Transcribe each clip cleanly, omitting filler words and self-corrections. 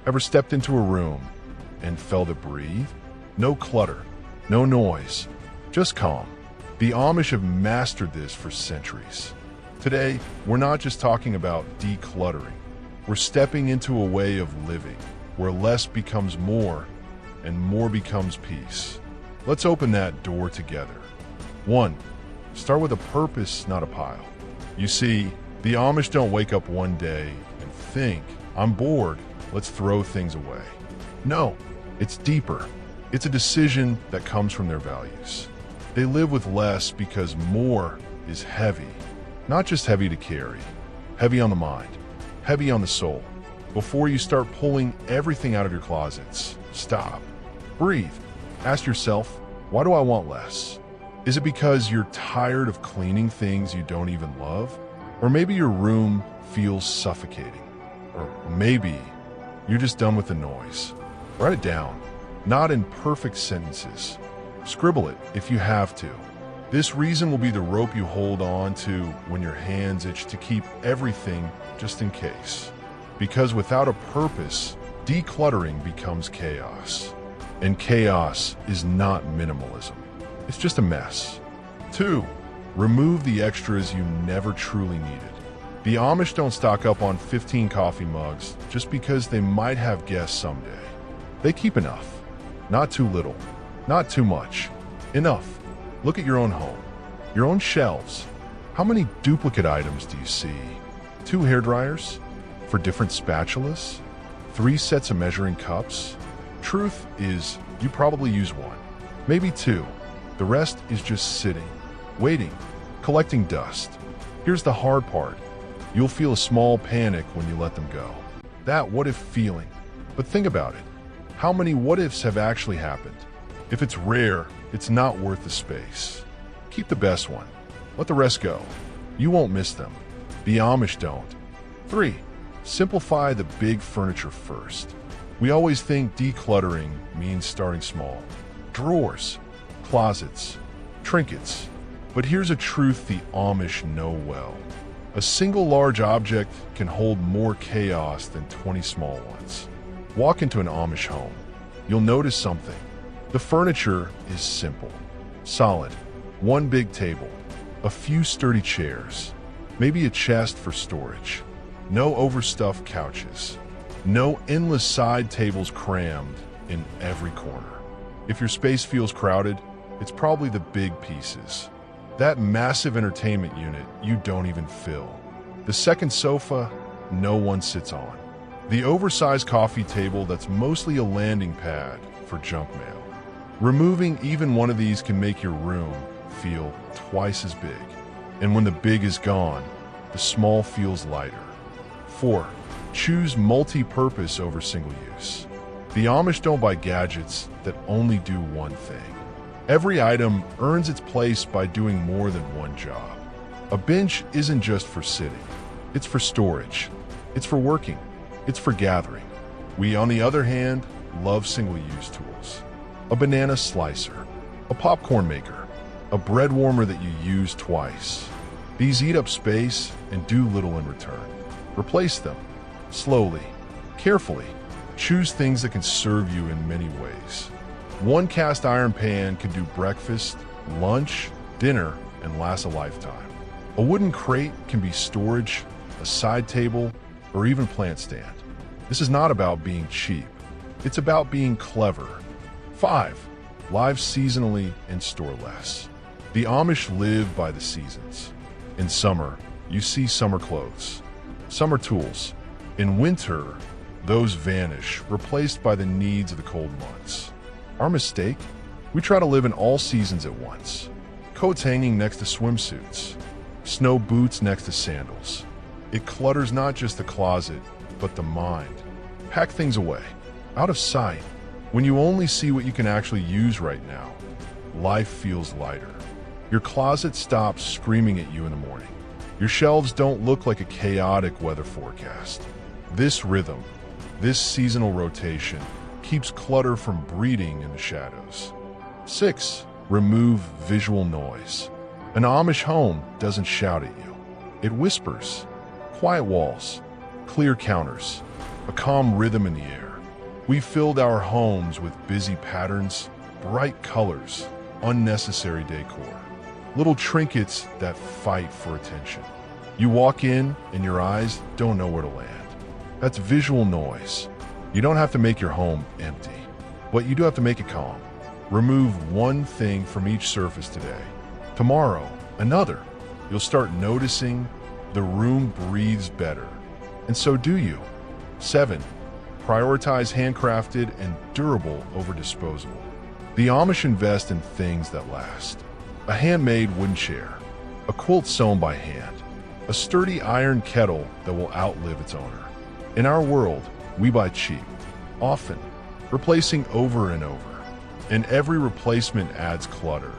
Ever stepped into a room and felt it breathe? No clutter, no noise, just calm. The Amish have mastered this for centuries. Today, we're not just talking about decluttering. We're stepping into a way of living where less becomes more and more becomes peace. Let's open that door together. 1. Start with a purpose, not a pile. You see, the Amish don't wake up one day and think, I'm bored, let's throw things away. No, it's deeper. It's a decision that comes from their values. They live with less because more is heavy. Not just heavy to carry, heavy on the mind, heavy on the soul. Before you start pulling everything out of your closets, stop. Breathe. Ask yourself, why do I want less? Is it because you're tired of cleaning things you don't even love? Or maybe your room feels suffocating. Or maybe you're just done with the noise. Write it down, not in perfect sentences. Scribble it if you have to. This reason will be the rope you hold on to when your hands itch to keep everything just in case. Because without a purpose, decluttering becomes chaos. And chaos is not minimalism. It's just a mess. 2. Remove the extras you never truly needed. The Amish don't stock up on 15 coffee mugs just because they might have guests someday. They keep enough. Not too little. Not too much. Enough. Look at your own home. Your own shelves. How many duplicate items do you see? 2 hairdryers? For different spatulas? 3 sets of measuring cups? Truth is, you probably use 1. Maybe 2. The rest is just sitting, waiting, collecting dust. Here's the hard part. You'll feel a small panic when you let them go. That what-if feeling. But think about it. How many what-ifs have actually happened? If it's rare, it's not worth the space. Keep the best one. Let the rest go. You won't miss them. The Amish don't. 3. Simplify the big furniture first. We always think decluttering means starting small. Drawers, closets, trinkets. But here's a truth the Amish know well. A single large object can hold more chaos than 20 small ones. Walk into an Amish home. You'll notice something. The furniture is simple, solid. 1 big table, a few sturdy chairs, maybe a chest for storage. No overstuffed couches. No endless side tables crammed in every corner. If your space feels crowded, it's probably the big pieces. That massive entertainment unit you don't even fill. The second sofa no one sits on. The oversized coffee table that's mostly a landing pad for junk mail. Removing even one of these can make your room feel twice as big. And when the big is gone, the small feels lighter. 4. Choose multi-purpose over single use. The Amish don't buy gadgets that only do one thing. Every item earns its place by doing more than one job. A bench isn't just for sitting. It's for storage. It's for working. It's for gathering. We, on the other hand, love single-use tools. A banana slicer, a popcorn maker, a bread warmer that you use twice. These eat up space and do little in return. Replace them. Slowly, carefully. Choose things that can serve you in many ways. 1 cast iron pan can do breakfast, lunch, dinner, and last a lifetime. A wooden crate can be storage, a side table, or even plant stand. This is not about being cheap. It's about being clever. 5. Live seasonally and store less. The Amish live by the seasons. In summer, you see summer clothes, summer tools. In winter, those vanish, replaced by the needs of the cold months. Our mistake? We try to live in all seasons at once. Coats hanging next to swimsuits, snow boots next to sandals. It clutters not just the closet, but the mind. Pack things away, out of sight. When you only see what you can actually use right now, life feels lighter. Your closet stops screaming at you in the morning. Your shelves don't look like a chaotic weather forecast. This rhythm, this seasonal rotation, keeps clutter from breeding in the shadows. 6. Remove visual noise. An Amish home doesn't shout at you. It whispers. Quiet walls, clear counters, a calm rhythm in the air. We filled our homes with busy patterns, bright colors, unnecessary decor, little trinkets that fight for attention. You walk in and your eyes don't know where to land. That's visual noise. You don't have to make your home empty, but you do have to make it calm. Remove one thing from each surface today. Tomorrow, another. You'll start noticing the room breathes better. And so do you. 7. Prioritize handcrafted and durable over disposable. The Amish invest in things that last. A handmade wooden chair, a quilt sewn by hand, a sturdy iron kettle that will outlive its owner. In our world, we buy cheap, often, replacing over and over. And every replacement adds clutter.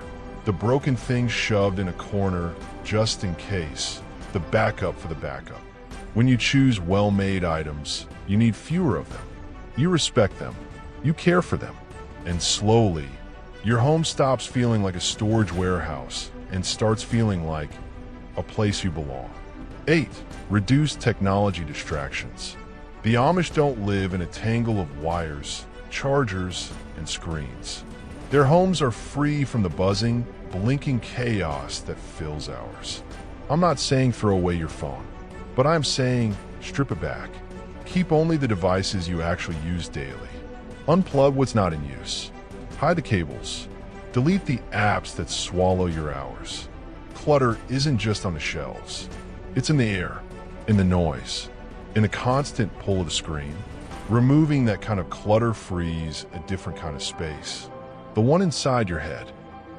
The broken thing shoved in a corner just in case, the backup for the backup. When you choose well-made items, you need fewer of them. You respect them, you care for them, and slowly, your home stops feeling like a storage warehouse and starts feeling like a place you belong. 8. Reduce technology distractions. The Amish don't live in a tangle of wires, chargers, and screens. Their homes are free from the buzzing, blinking chaos that fills ours. I'm not saying throw away your phone, but I'm saying strip it back. Keep only the devices you actually use daily. Unplug what's not in use. Hide the cables. Delete the apps that swallow your hours. Clutter isn't just on the shelves. It's in the air, in the noise, in the constant pull of the screen. Removing that kind of clutter frees a different kind of space. The one inside your head.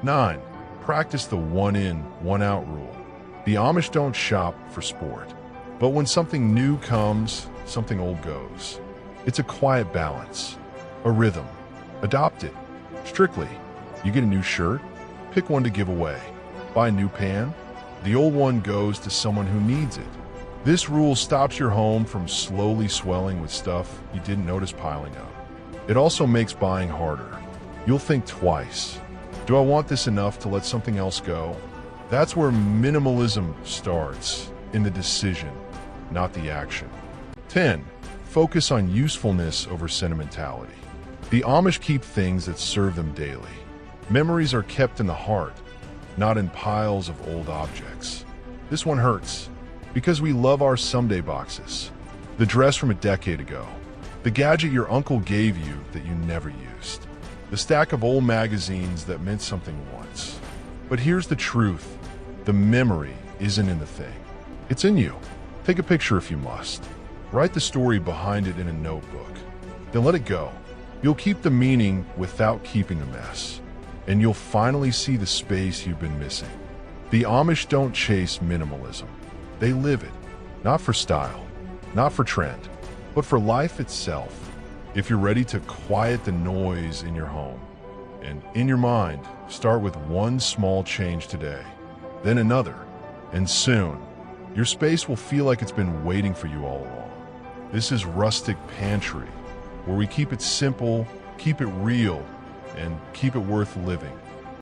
9. Practice the one in, one out rule. The Amish don't shop for sport. But when something new comes, something old goes. It's a quiet balance, a rhythm. Adopt it. Strictly. You get a new shirt, pick one to give away. Buy a new pan, the old one goes to someone who needs it. This rule stops your home from slowly swelling with stuff you didn't notice piling up. It also makes buying harder. You'll think twice. Do I want this enough to let something else go? That's where minimalism starts, in the decision, not the action. 10. Focus on usefulness over sentimentality. The Amish keep things that serve them daily. Memories are kept in the heart, not in piles of old objects. This one hurts, because we love our someday boxes. The dress from a decade ago. The gadget your uncle gave you that you never used. The stack of old magazines that meant something once. But here's the truth. The memory isn't in the thing. It's in you. Take a picture if you must. Write the story behind it in a notebook. Then let it go. You'll keep the meaning without keeping a mess. And you'll finally see the space you've been missing. The Amish don't chase minimalism. They live it. Not for style, not for trend, but for life itself. If you're ready to quiet the noise in your home and in your mind, start with one small change today, then another, and soon, your space will feel like it's been waiting for you all along. This is Rustic Pantry, where we keep it simple, keep it real, and keep it worth living.